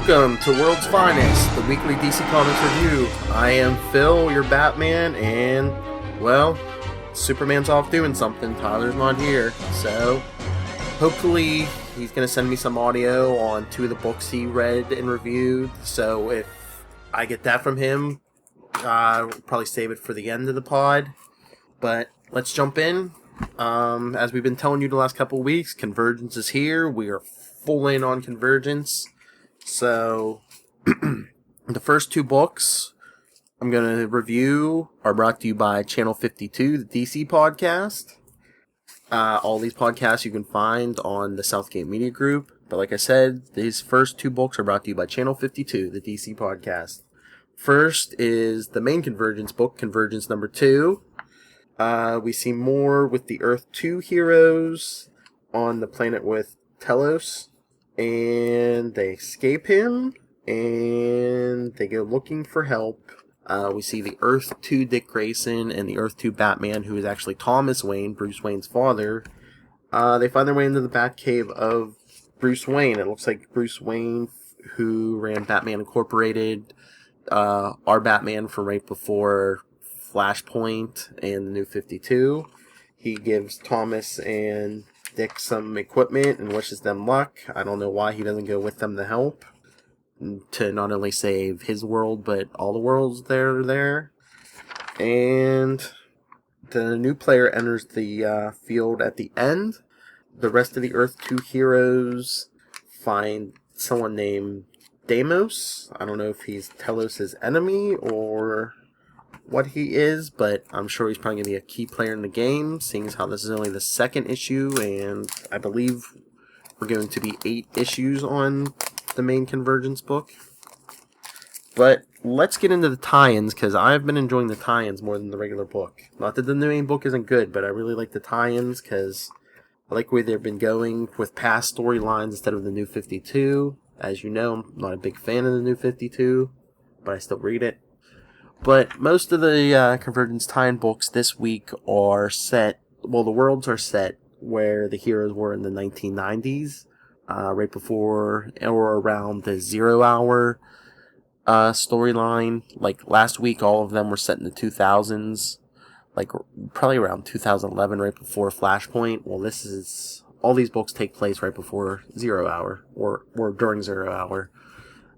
Welcome to World's Finest, the weekly DC Comics review. I am Phil, your Batman, and, well, Superman's off doing something. Tyler's not here, so hopefully he's going to send me some audio on two of the books he read and reviewed. So if I get that from him, I'll probably save it for the end of the pod. But let's jump in. As we've been telling you the last couple of weeks, Convergence is here. We are full in on Convergence. So, the first two books I'm going to review are brought to you by Channel 52, the DC podcast. All these podcasts you can find on the Southgate Media Group. But like I said, these first two books are brought to you by Channel 52, the DC podcast. First is the main Convergence book, Convergence number 2. We see more with the Earth 2 heroes on the planet with Telos. And they escape him, and they go looking for help. We see the Earth 2 Dick Grayson and the Earth 2 Batman, who is actually Thomas Wayne, Bruce Wayne's father. They find their way into the Batcave of Bruce Wayne. It looks like Bruce Wayne, who ran Batman Incorporated, our Batman from right before Flashpoint and the New 52. He gives Thomas and Dick some equipment and wishes them luck. I don't know why he doesn't go with them to help, to not only save his world, but all the worlds that are there. And the new player enters the field at the end. The rest of the Earth 2 heroes find someone named Deimos. I don't know if he's Telos' enemy or what he is, but I'm sure he's probably going to be a key player in the game, seeing as how this is only the second issue, and I believe we're going to be 8 issues on the main Convergence book. But let's get into the tie-ins, because I've been enjoying the tie-ins more than the regular book. Not that the main book isn't good, but I really like the tie-ins, because I like where they've been going with past storylines instead of the New 52. As you know, I'm not a big fan of the New 52, but I still read it. But most of the Convergence tie-in books this week are set, well, the worlds are set where the heroes were in the 1990s, right before or around the 0 Hour storyline. Like last week, all of them were set in the 2000s, like probably around 2011, right before Flashpoint. Well, all these books take place right before 0 Hour, or during 0 Hour.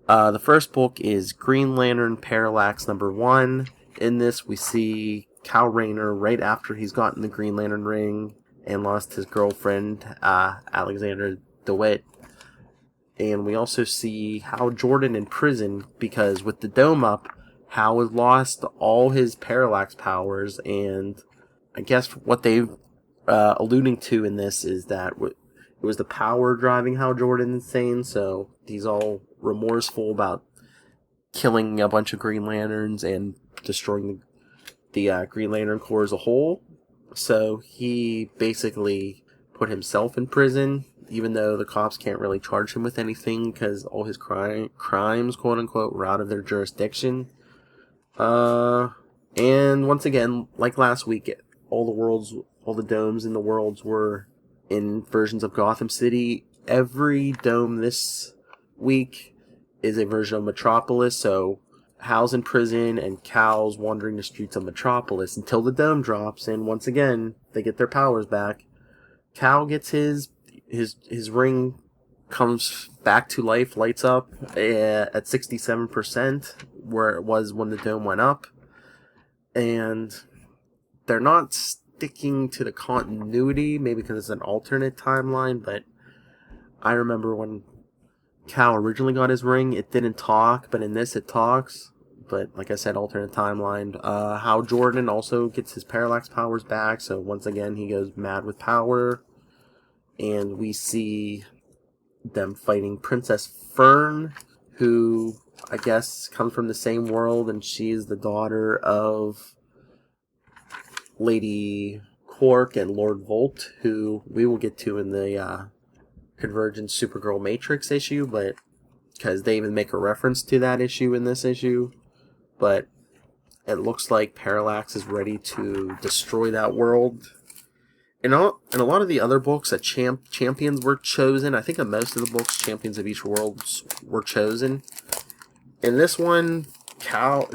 The first book is Green Lantern Parallax number 1. In this, we see Kal Rayner right after he's gotten the Green Lantern ring and lost his girlfriend, Alexandra DeWitt. And we also see Hal Jordan in prison because with the dome up, Hal has lost all his Parallax powers. And I guess what they've alluding to in this is that it was the power driving Hal Jordan insane, so he's all remorseful about killing a bunch of Green Lanterns and destroying the Green Lantern Corps as a whole. So he basically put himself in prison, even though the cops can't really charge him with anything because all his crimes, quote-unquote, were out of their jurisdiction. And once again, like last week, all the domes in the worlds were in versions of Gotham City. Every dome this week is a version of Metropolis, so Hal's in prison and Cal's wandering the streets of Metropolis until the dome drops, and once again, they get their powers back. Cal gets his ring, comes back to life, lights up at 67%, where it was when the dome went up, and they're not sticking to the continuity, maybe because it's an alternate timeline, but I remember when Cal originally got his ring, it didn't talk, but in this it talks. But like I said, alternate timeline. Hal Jordan also gets his Parallax powers back, so once again he goes mad with power. And we see them fighting Princess Fern, who I guess comes from the same world, and she is the daughter of Lady Quark and Lord Volt, who we will get to in the Convergent Supergirl Matrix issue, but because they even make a reference to that issue in this issue. But it looks like Parallax is ready to destroy that world, In a lot of the other books that champions were chosen, I think in most of the books, champions of each world were chosen. In this one, Cal,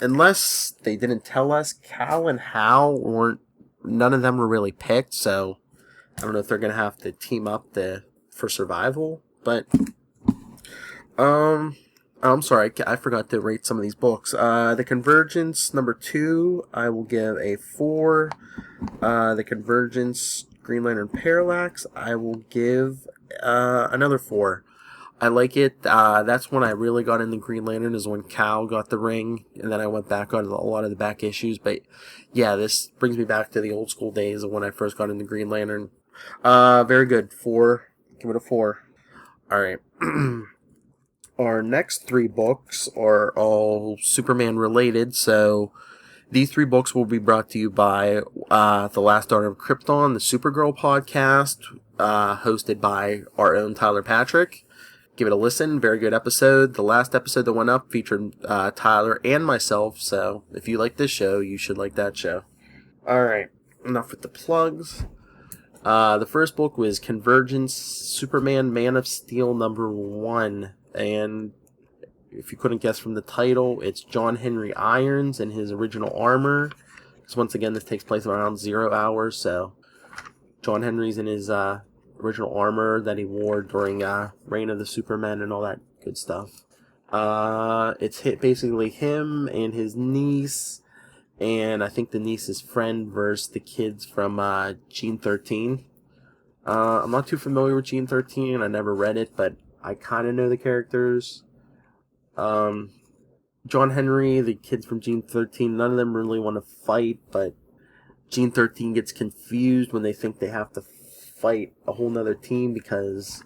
unless they didn't tell us, Cal and Hal weren't. None of them were really picked, so I don't know if they're gonna have to team up for survival. But I'm sorry, I forgot to rate some of these books. The Convergence #2, I will give a 4. The Convergence Green Lantern Parallax, I will give another 4. I like it. That's when I really got into Green Lantern, is when Cal got the ring, and then I went back on a lot of the back issues. But yeah, this brings me back to the old school days of when I first got into Green Lantern. Very good. 4. Give it a 4. Alright. Our next 3 books are all Superman related, so these 3 books will be brought to you by The Last Daughter of Krypton, the Supergirl podcast, hosted by our own Tyler Patrick. Give it a listen. Very good episode. The last episode that went up featured Tyler and myself, so if you like this show, you should like that show. Alright, enough with the plugs. The first book was Convergence Superman Man of Steel #1, and if you couldn't guess from the title, it's John Henry Irons in his original armor. So once again, this takes place around 0 hours, so John Henry's in his original armor that he wore during Reign of the Supermen and all that good stuff. It's basically him and his niece, and I think the niece's friend versus the kids from Gene 13. I'm not too familiar with Gene 13. I never read it, but I kind of know the characters. John Henry, the kids from Gene 13, none of them really want to fight, but Gene 13 gets confused when they think they have to fight a whole nother team, because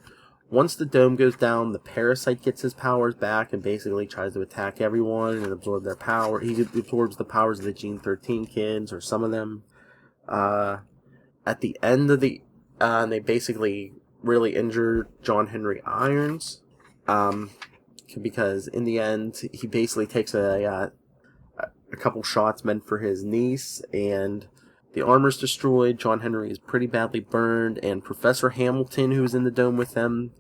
once the dome goes down, the parasite gets his powers back and basically tries to attack everyone and absorb their power. He absorbs the powers of the Gene 13 kids, or some of them. At the end of they basically really injure John Henry Irons. Because in the end, he basically takes a couple shots meant for his niece, and the armor's destroyed. John Henry is pretty badly burned, and Professor Hamilton, who's in the dome with them,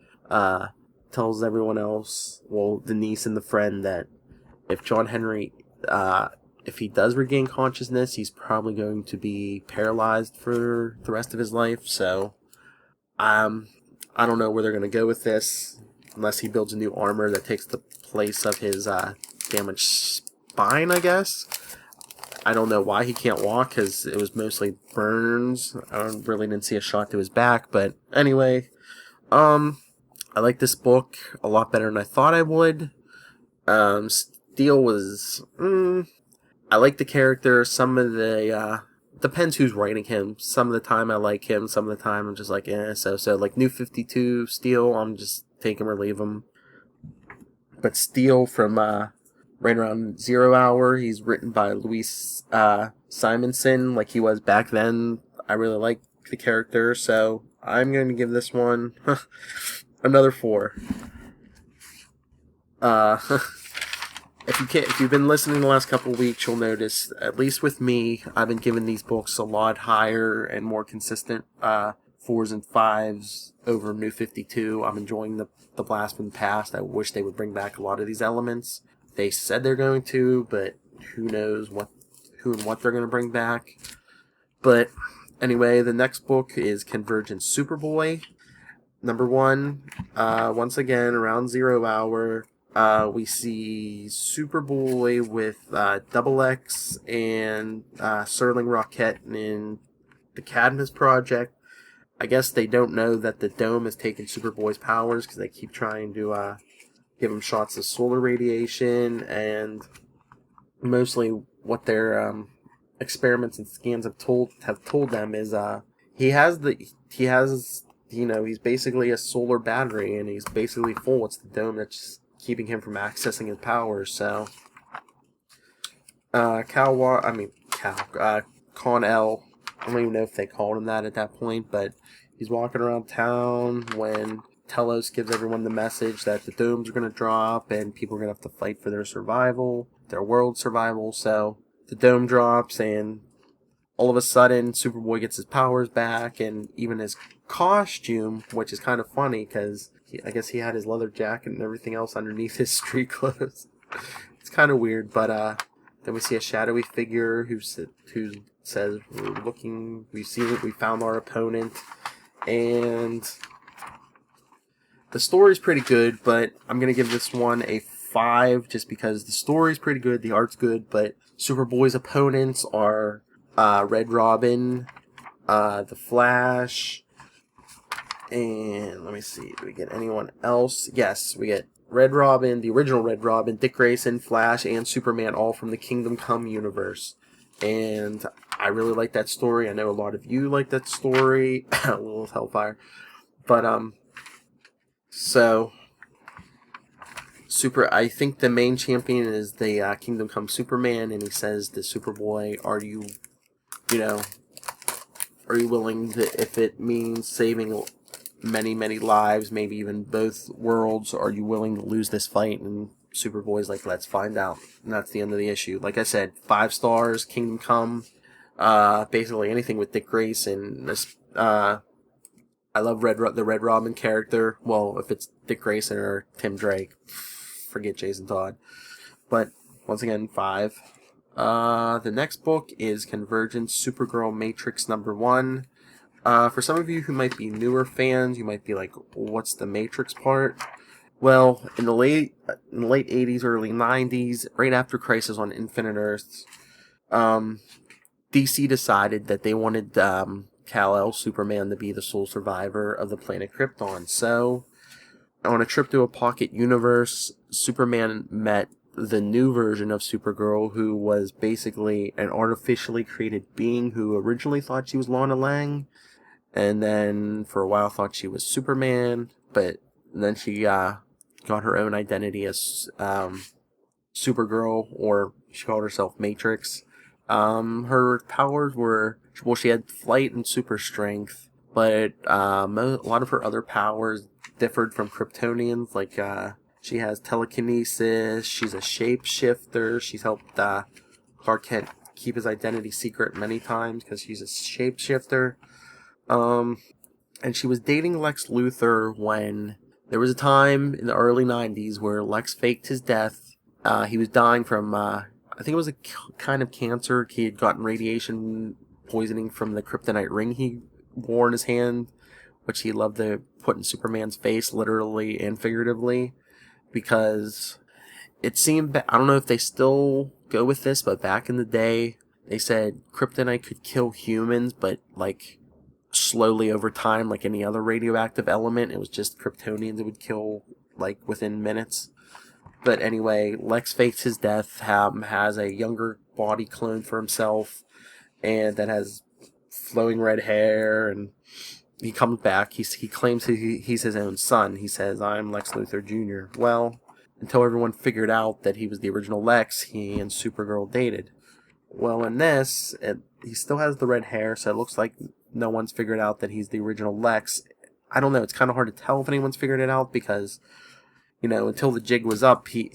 tells everyone else, well, the niece and the friend, that if John Henry, if he does regain consciousness, he's probably going to be paralyzed for the rest of his life. So, I don't know where they're going to go with this, unless he builds a new armor that takes the place of his damaged spine, I guess. I don't know why he can't walk, because it was mostly burns. I really didn't see a shot to his back, but anyway. I like this book a lot better than I thought I would. Steel was... I like the character. Some of the... depends who's writing him. Some of the time I like him, some of the time I'm just like, so. Like New 52, Steel, I'm just take him or leave him. But Steel from right around 0 Hour, he's written by Louise Simonson, like he was back then. I really like the character, so I'm going to give this one another 4. If you've been listening the last couple of weeks, you'll notice, at least with me, I've been giving these books a lot higher and more consistent 4s and 5s over New 52. I'm enjoying the blast from the past. I wish they would bring back a lot of these elements. They said they're going to, but who knows who and what they're going to bring back. But anyway, the next book is Convergent Superboy, #1. Once again, around 0 Hour, we see Superboy with Double X and Serling Rocket in the Cadmus Project. I guess they don't know that the dome has taken Superboy's powers, because they keep trying to give him shots of solar radiation, and mostly what their experiments and scans have told them is he's basically a solar battery, and he's basically full. It's the dome that's keeping him from accessing his powers. So Con-El, I don't even know if they called him that at that point, but he's walking around town when Telos gives everyone the message that the domes are going to drop and people are going to have to fight for their survival, their world survival. So the dome drops, and all of a sudden, Superboy gets his powers back, and even his costume, which is kind of funny, because I guess he had his leather jacket and everything else underneath his street clothes. It's kind of weird, but then we see a shadowy figure who says, we've seen it, we found our opponent, and the story's pretty good, but I'm going to give this one a 5 just because the story's pretty good, the art's good, but Superboy's opponents are Red Robin, The Flash, and let me see, do we get anyone else? Yes, we get Red Robin, the original Red Robin, Dick Grayson, Flash, and Superman, all from the Kingdom Come universe. And I really like that story. I know a lot of you like that story. A little Hellfire. But, so, I think the main champion is the Kingdom Come Superman, and he says to Superboy, are you willing to, if it means saving many lives, maybe even both worlds, are you willing to lose this fight? And Superboy's like, let's find out. And that's the end of the issue. Like I said, 5 stars, Kingdom Come, basically anything with Dick Grayson. This, I love the Red Robin character. Well, if it's Dick Grayson or Tim Drake, forget Jason Todd. But once again, 5. The next book is Convergence Supergirl Matrix #1. For some of you who might be newer fans, you might be like, what's the Matrix part? Well, in the late 80s, early 90s, right after Crisis on Infinite Earths, DC decided that they wanted Kal-El, Superman, to be the sole survivor of the planet Krypton. So, on a trip to a pocket universe, Superman met the new version of Supergirl, who was basically an artificially created being who originally thought she was Lana Lang, and then for a while thought she was Superman, but then she got her own identity as Supergirl, or she called herself Matrix. Her powers were, well, she had flight and super strength, but a lot of her other powers differed from Kryptonians, like she has telekinesis, she's a shapeshifter, she's helped Clark Kent keep his identity secret many times because she's a shapeshifter. And she was dating Lex Luthor when there was a time in the early 90s where Lex faked his death. He was dying from, I think it was a kind of cancer. He had gotten radiation poisoning from the kryptonite ring he wore in his hand, which he loved to put in Superman's face, literally and figuratively, because it seemed, I don't know if they still go with this, but back in the day, they said kryptonite could kill humans, but like slowly over time, like any other radioactive element. It was just Kryptonians that would kill like within minutes. But anyway, Lex fakes his death, has a younger body clone for himself, and that has flowing red hair, and he comes back. He claims he's his own son. He says, I'm Lex Luthor Jr. Well, until everyone figured out that he was the original Lex, he and Supergirl dated. Well, in this, he still has the red hair, so it looks like no one's figured out that he's the original Lex. I don't know, it's kind of hard to tell if anyone's figured it out, because, until the jig was up, he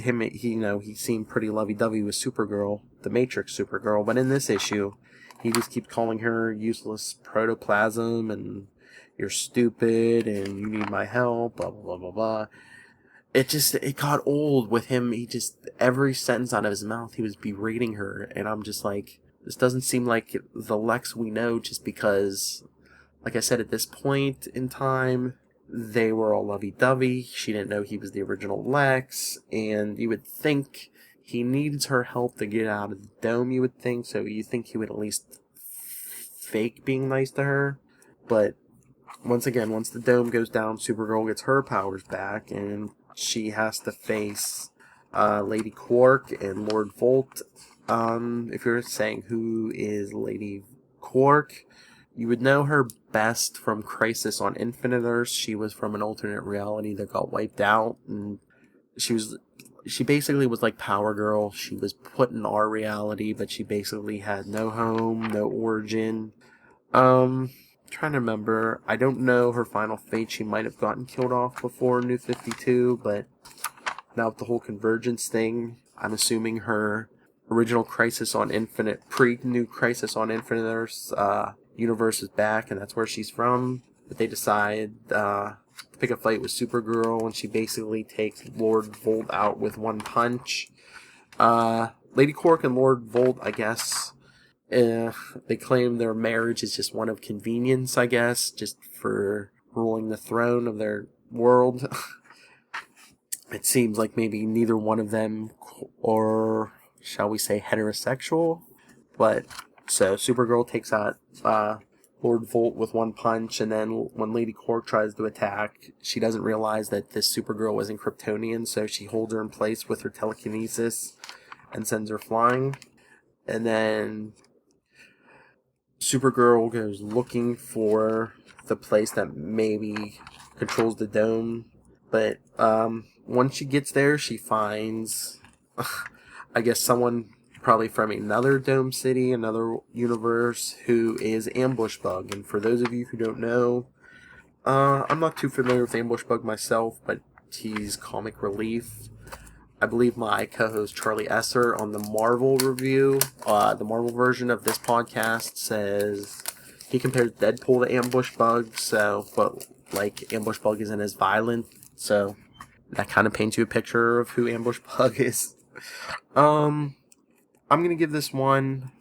seemed pretty lovey-dovey with Supergirl, the Matrix Supergirl, but in this issue, he just keeps calling her useless protoplasm, and you're stupid, and you need my help, blah, blah, blah, blah, blah. It got old with him. Every sentence out of his mouth, he was berating her, and I'm just like, this doesn't seem like the Lex we know, just because, like I said, at this point in time, they were all lovey-dovey. She didn't know he was the original Lex, and you would think he needs her help to get out of the dome, you would think, so you think he would at least fake being nice to her. But once again, once the dome goes down, Supergirl gets her powers back, and she has to face Lady Quark and Lord Volt. If you're saying who is Lady Quark, you would know her best from Crisis on Infinite Earths. She was from an alternate reality that got wiped out, and she basically was like Power Girl. She was put in our reality, but she basically had no home, no origin. Trying to remember. I don't know her final fate. She might have gotten killed off before New 52, but now with the whole Convergence thing, I'm assuming her original Crisis on Infinite, pre-new Crisis on Infinite Earths universe is back, and that's where she's from. But they decide to pick a fight with Supergirl, and she basically takes Lord Volt out with one punch. Lady Quark and Lord Volt, I guess, they claim their marriage is just one of convenience, I guess, just for ruling the throne of their world. It seems like maybe neither one of them, or shall we say heterosexual, but so Supergirl takes out Lord Volt with one punch, and then when Lady Quark tries to attack, she doesn't realize that this Supergirl isn't Kryptonian, so she holds her in place with her telekinesis and sends her flying. And then Supergirl goes looking for the place that maybe controls the dome, but once she gets there, she finds, I guess, someone probably from another dome city, another universe, who is Ambush Bug. And for those of you who don't know, I'm not too familiar with Ambush Bug myself, but he's comic relief. I believe my co-host Charlie Esser on the Marvel review, the Marvel version of this podcast, says he compares Deadpool to Ambush Bug, so, but like Ambush Bug isn't as violent, so that kind of paints you a picture of who Ambush Bug is. I'm going to give this one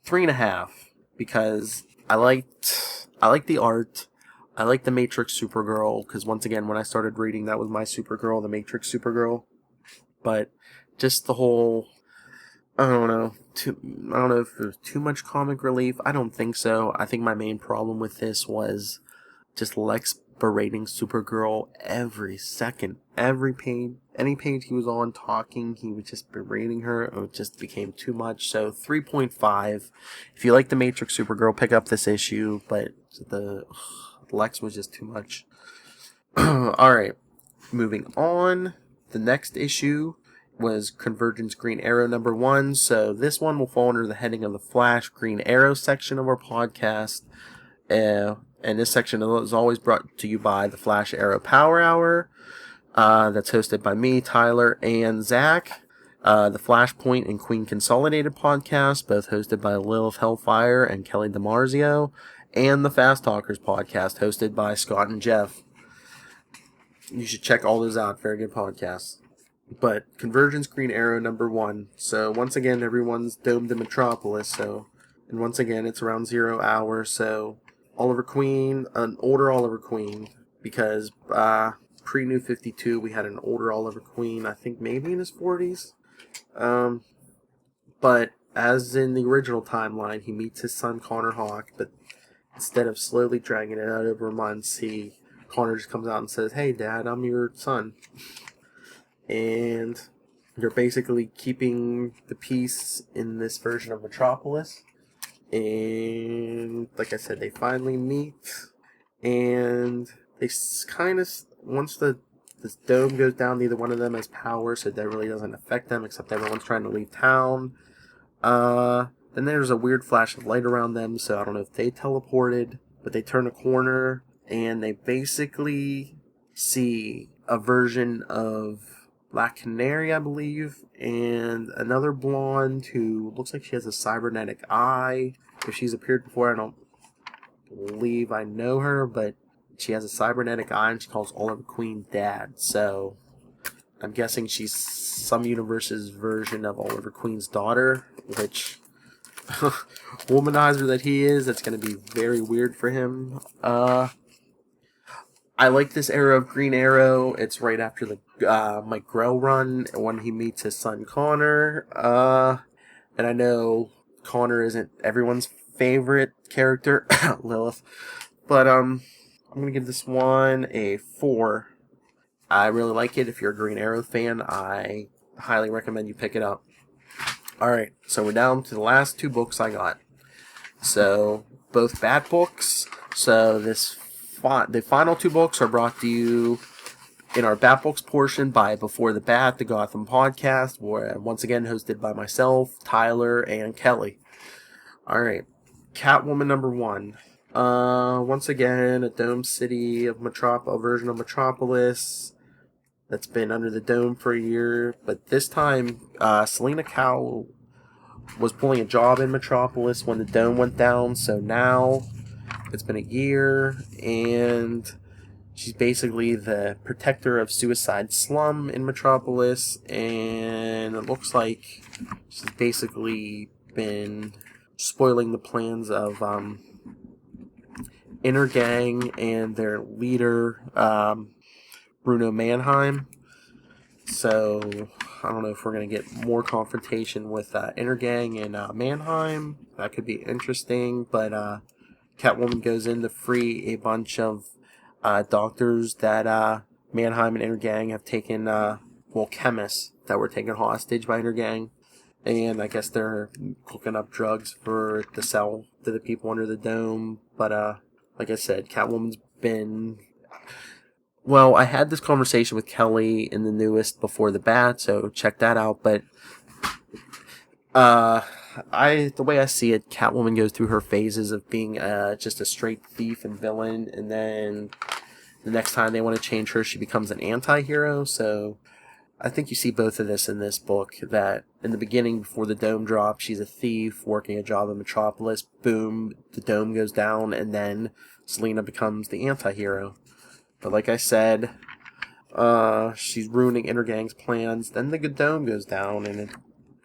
3.5 because I like the art. I like the Matrix Supergirl because once again, when I started reading, that was my Supergirl, the Matrix Supergirl. But just the whole, I don't know if there's too much comic relief. I don't think so. I think my main problem with this was just Lex berating Supergirl every second, every page, any page he was on talking, he was just berating her. It just became too much. So 3.5. If you like the Matrix Supergirl, pick up this issue, but the Lex was just too much. Alright, moving on. The next issue was Convergence Green Arrow #1. So this one will fall under the heading of the Flash Green Arrow section of our podcast. And this section is always brought to you by the Flash Arrow Power Hour. That's hosted by me, Tyler, and Zach. The Flashpoint and Queen Consolidated podcast, both hosted by Lilith Hellfire and Kelly DiMarzio. And the Fast Talkers podcast, hosted by Scott and Jeff. You should check all those out. Very good podcasts. But Convergence Green Arrow #1. So once again, everyone's domed in Metropolis. And once again, it's around 0 hour. So Oliver Queen, an older Oliver Queen, because pre-New 52, we had an older Oliver Queen, I think maybe in his 40s. But as in the original timeline, he meets his son Connor Hawke, but instead of slowly dragging it out over months, Connor just comes out and says, "Hey Dad, I'm your son." And you're basically keeping the peace in this version of Metropolis. And like I said, they finally meet, and they kind of, once this dome goes down, neither one of them has power, so that really doesn't affect them, except everyone's trying to leave town. Then there's a weird flash of light around them, so I don't know if they teleported, but they turn a corner, and they basically see a version of Black Canary, I believe, and another blonde who looks like she has a cybernetic eye. If she's appeared before, I don't believe I know her, but she has a cybernetic eye, and she calls Oliver Queen Dad. So I'm guessing she's some universe's version of Oliver Queen's daughter, which womanizer that he is, that's going to be very weird for him. I like this era of Green Arrow. It's right after the Mike Grell run, when he meets his son Connor. And I know Connor isn't everyone's favorite character, Lilith. But I'm going to give this one a 4. I really like it. If you're a Green Arrow fan, I highly recommend you pick it up. Alright, so we're down to the last 2 books I got. So, both Bat books. So, the final 2 books are brought to you in our Bat Books portion by Before the Bat, the Gotham podcast, where once again hosted by myself, Tyler, and Kelly. Alright, Catwoman #1. Once again, a Dome City of a version of Metropolis. that's been under the dome for a year. But this time, Selena Kyle was pulling a job in Metropolis when the dome went down. So now it's been a year, and she's basically the protector of Suicide Slum in Metropolis. And it looks like she's basically been spoiling the plans of Inner Gang and their leader, Bruno Mannheim. So I don't know if we're going to get more confrontation with Inner Gang and Mannheim. That could be interesting, but Catwoman goes in to free a bunch of doctors that Mannheim and Inner Gang have taken, chemists that were taken hostage by Inner Gang. And I guess they're cooking up drugs to sell to the people under the dome. But like I said, Catwoman's been... Well, I had this conversation with Kelly in the newest Before the Bat, so check that out. But the way I see it, Catwoman goes through her phases of being just a straight thief and villain, and then the next time they want to change her, she becomes an anti-hero. So I think you see both of this in this book, that in the beginning, before the dome drops, she's a thief working a job in Metropolis. Boom, the dome goes down, and then Selena becomes the anti-hero. But like I said, she's ruining Inner Gang's plans. Then the dome goes down, and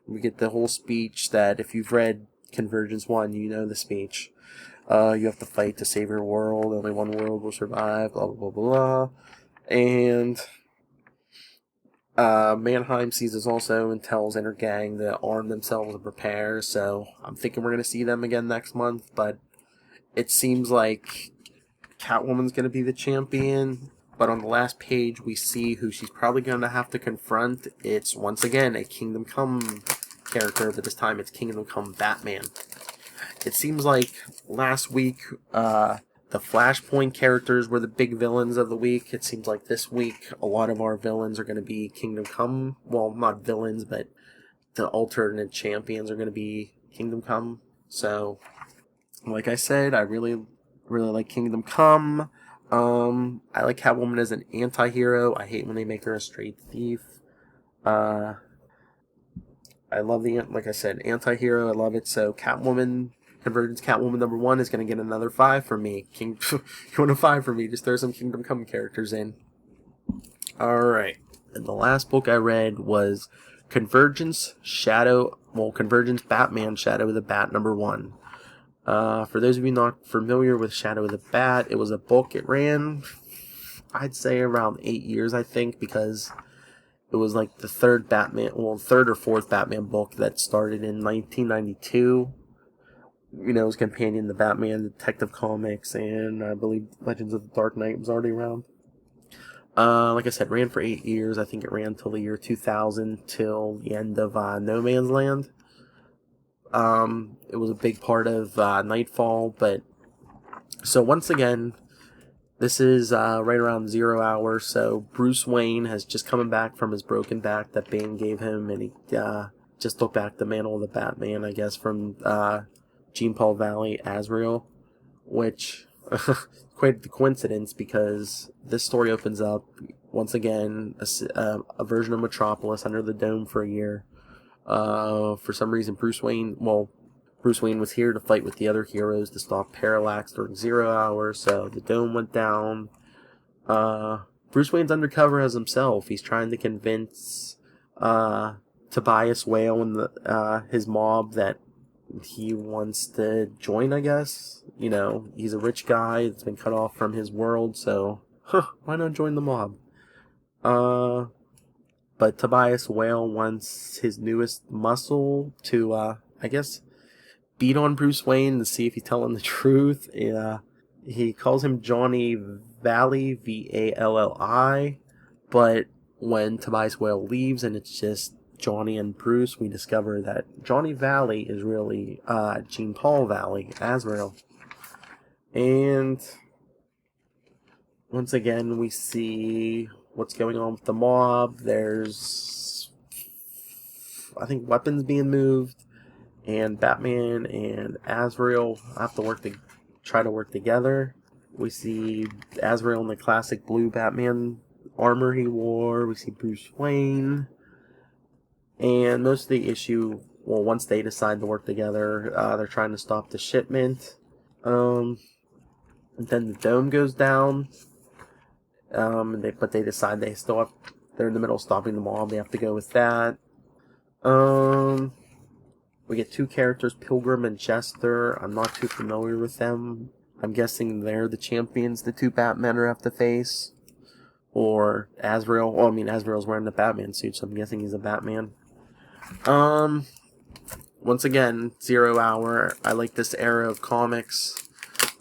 we get the whole speech that if you've read Convergence 1, you know the speech. You have to fight to save your world. Only one world will survive, blah, blah, blah, blah. And Mannheim sees this also and tells Inner Gang to arm themselves and prepare. So I'm thinking we're going to see them again next month. But it seems like Catwoman's going to be the champion, but on the last page we see who she's probably going to have to confront. It's once again a Kingdom Come character, but this time it's Kingdom Come Batman. It seems like last week the Flashpoint characters were the big villains of the week. It seems like this week a lot of our villains are going to be Kingdom Come. Well, not villains, but the alternate champions are going to be Kingdom Come. So, like I said, I really like Kingdom Come. I like Catwoman as an anti-hero. I hate when they make her a straight thief. I love like I said, anti-hero. I love it. So Catwoman, Convergence Catwoman #1 is going to get another 5 from me. You want a 5 from me? Just throw some Kingdom Come characters in. Alright. And the last book I read was Convergence Batman Shadow of the Bat #1. For those of you not familiar with Shadow of the Bat, it was a book. It ran, I'd say, around 8 years, I think, because it was like the third or fourth Batman book that started in 1992. You know, it was companion to Batman Detective Comics, and I believe Legends of the Dark Knight was already around. Like I said, ran for 8 years. I think it ran till the year 2000, till the end of No Man's Land. It was a big part of Nightfall, but so once again, this is right around 0 hour. So Bruce Wayne has just coming back from his broken back that Bane gave him, and he just took back the mantle of the Batman, I guess, from Jean Paul Valley, Azrael, which quite the coincidence, because this story opens up once again a version of Metropolis under the dome for a year. For some reason, Bruce Wayne was here to fight with the other heroes to stop Parallax during 0 hour, so the dome went down. Bruce Wayne's undercover as himself. He's trying to convince Tobias Whale and his mob that he wants to join, I guess. You know, he's a rich guy that's been cut off from his world, so why not join the mob? But Tobias Whale wants his newest muscle to, I guess, beat on Bruce Wayne to see if he's telling the truth. He calls him Johnny Valley, Valli, but when Tobias Whale leaves and it's just Johnny and Bruce, we discover that Johnny Valley is really Jean Paul Valley, Azrael. And once again, we see what's going on with the mob. There's, I think, weapons being moved, and Batman and Azrael have to try to work together. We see Azrael in the classic blue Batman armor he wore. We see Bruce Wayne. And most of the issue, well, once they decide to work together, they're trying to stop the shipment. And then the dome goes down. But they decide they're in the middle of stopping the mob. They have to go with that. We get two characters, Pilgrim and Jester. I'm not too familiar with them. I'm guessing they're the champions the two Batmen are have to face. Or Azrael. Well, I mean, Azrael's wearing the Batman suit, so I'm guessing he's a Batman. Once again, 0 Hour. I like this era of comics.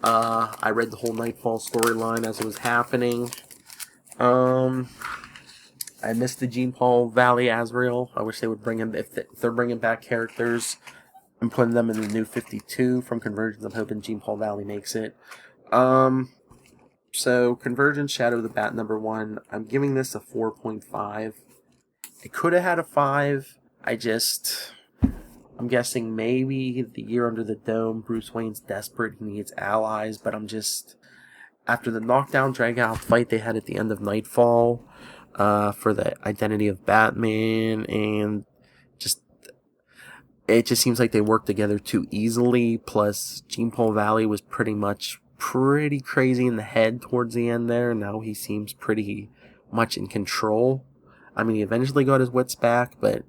I read the whole Nightfall storyline as it was happening. I missed the Jean Paul Valley Azrael. I wish they would bring him, if they're bringing back characters and putting them in the new 52 from Convergence. I'm hoping Jean Paul Valley makes it. So Convergence Shadow of the Bat #1. I'm giving this a 4.5. It could have had a 5. I'm guessing maybe the year under the dome, Bruce Wayne's desperate, he needs allies, but after the knockdown, drag-out fight they had at the end of Nightfall, for the identity of Batman, and it just seems like they worked together too easily, plus Jean Paul Valley was pretty crazy in the head towards the end there, and now he seems pretty much in control. I mean, he eventually got his wits back, but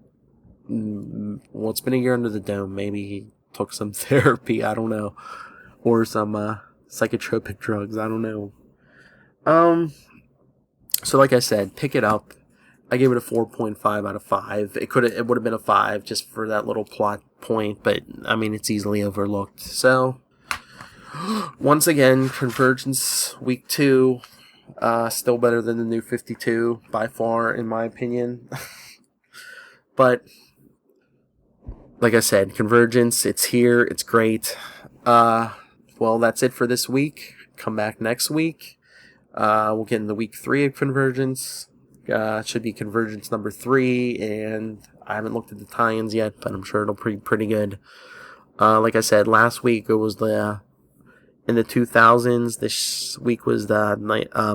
well, it's been a year under the dome. Maybe he took some therapy, I don't know. Or some psychotropic drugs, I don't know. So like I said, pick it up. I gave it a 4.5 out of 5. It would have been a 5 just for that little plot point, but I mean, it's easily overlooked. So once again, Convergence Week 2, still better than the new 52 by far, in my opinion. But like I said, Convergence, it's here, it's great. Well, that's it for this week. Come back next week. We'll get into week 3 of Convergence. It should be Convergence #3, and I haven't looked at the tie-ins yet, but I'm sure it'll be pretty good. Like I said, last week it was in the 2000s. This week was the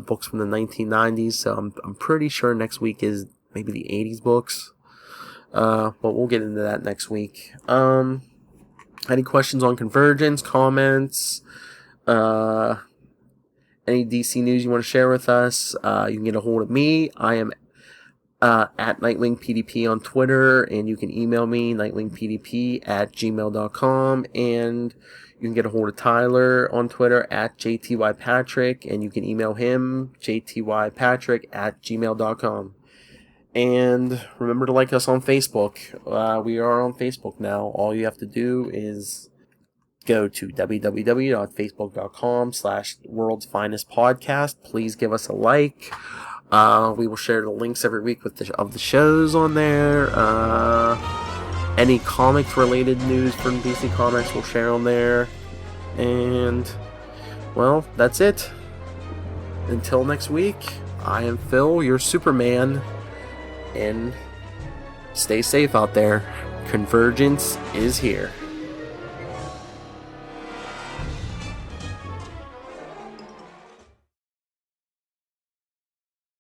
books from the 1990s, so I'm pretty sure next week is maybe the 80s books. But we'll get into that next week. Any questions on Convergence, comments, any DC news you want to share with us, you can get a hold of me. I am at NightwingPDP on Twitter, and you can email me, nightwingpdp@gmail.com, and you can get a hold of Tyler on Twitter at JTYPatrick, and you can email him, jtypatrick@gmail.com. And remember to like us on Facebook. We are on Facebook now. All you have to do is go to www.facebook.com/World's Finest Podcast. Please give us a like. We will share the links every week of the shows on there. Any comics related news from DC Comics we'll share on there. And well, that's it. Until next week, I am Phil, your Superman, and stay safe out there. Convergence is here.